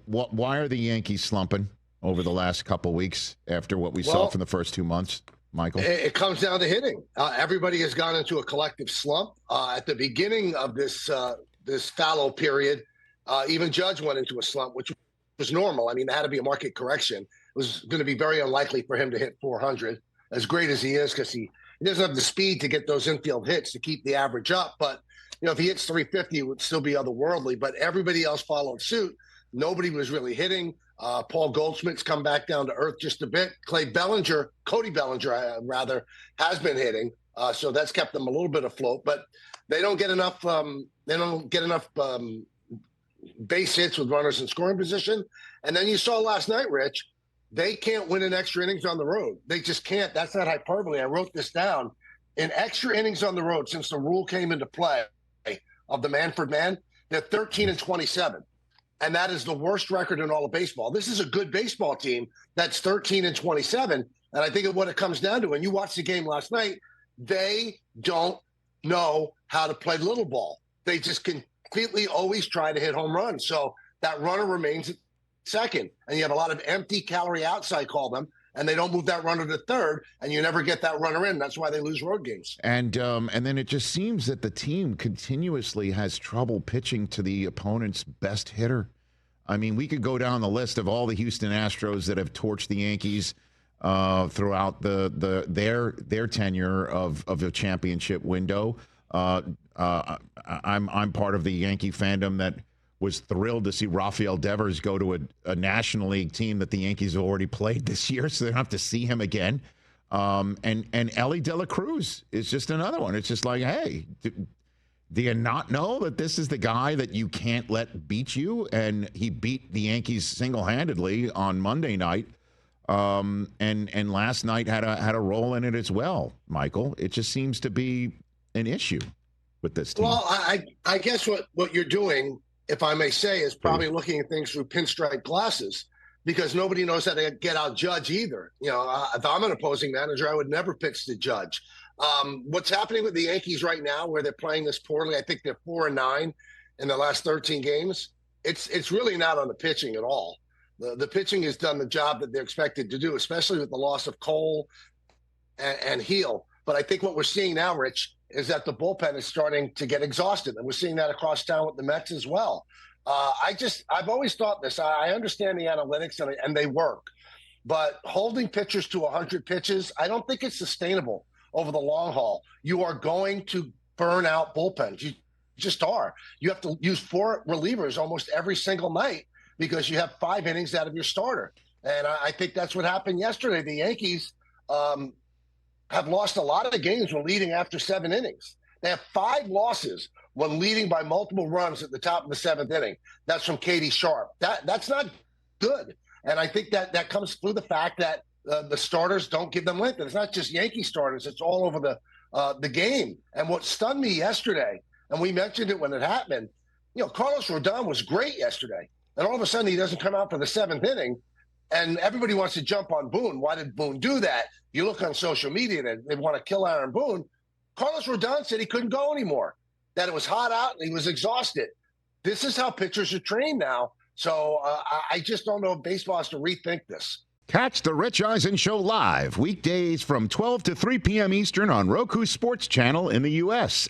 Why are the Yankees slumping over the last couple weeks after what we saw from the first 2 months, Michael? It comes down to hitting. Everybody has gone into a collective slump. At the beginning of this fallow period, even Judge went into a slump, which was normal. I mean, there had to be a market correction. It was going to be very unlikely for him to hit 400, as great as he is, because he doesn't have the speed to get those infield hits to keep the average up. But, if he hits 350, it would still be otherworldly. But everybody else followed suit. Nobody was really hitting. Paul Goldschmidt's come back down to earth just a bit. Cody Bellinger, has been hitting. So that's kept them a little bit afloat. But they don't get enough. Base hits with runners in scoring position. And then you saw last night, Rich, they can't win in extra innings on the road. They just can't. That's not hyperbole. I wrote this down. In extra innings on the road, since the rule came into play of the Manfred man, they're 13-27. And that is the worst record in all of baseball. This is a good baseball team that's 13-27. And I think of what it comes down to, and you watched the game last night, they don't know how to play little ball. They just completely always try to hit home runs. So that runner remains at second. And you have a lot of empty calorie outs, I call them, and they don't move that runner to third, and you never get that runner in. That's why they lose road games. And then it just seems that the team continuously has trouble pitching to the opponent's best hitter. I mean, we could go down the list of all the Houston Astros that have torched the Yankees throughout their tenure of a championship window. I'm part of the Yankee fandom that was thrilled to see Rafael Devers go to a National League team that the Yankees have already played this year, so they don't have to see him again. And Ellie De La Cruz is just another one. It's just like, hey, do you not know that this is the guy that you can't let beat you? And he beat the Yankees single-handedly on Monday night. And last night had a role in it as well, Michael. It just seems to be an issue with this team. Well, I guess what you're doing, if I may say, is probably looking at things through pinstripe glasses, because nobody knows how to get out Judge either. If I'm an opposing manager, I would never pitch to Judge. What's happening with the Yankees right now, where they're playing this poorly, I think they're 4-9 in the last 13 games. It's really not on the pitching at all. The pitching has done the job that they're expected to do, especially with the loss of Cole and Heel. But I think what we're seeing now, Rich, is that the bullpen is starting to get exhausted, and we're seeing that across town with the Mets as well. I've always thought this. I understand the analytics, and they work. But holding pitchers to 100 pitches, I don't think it's sustainable over the long haul. You are going to burn out bullpens. You just are. You have to use 4 relievers almost every single night because you have 5 innings out of your starter. And I think that's what happened yesterday. The Yankees have lost a lot of the games when leading after 7 innings. They have 5 losses when leading by multiple runs at the top of the 7th inning. That's from Katie Sharp. That's not good. And I think that comes through the fact that the starters don't give them length. And it's not just Yankee starters. It's all over the game. And what stunned me yesterday, and we mentioned it when it happened, Carlos Rodon was great yesterday. And all of a sudden he doesn't come out for the 7th inning. And everybody wants to jump on Boone. Why did Boone do that? You look on social media, they want to kill Aaron Boone. Carlos Rodon said he couldn't go anymore, that it was hot out and he was exhausted. This is how pitchers are trained now. So I just don't know if baseball has to rethink this. Catch the Rich Eisen Show live weekdays from 12 to 3 p.m. Eastern on Roku Sports Channel in the U.S.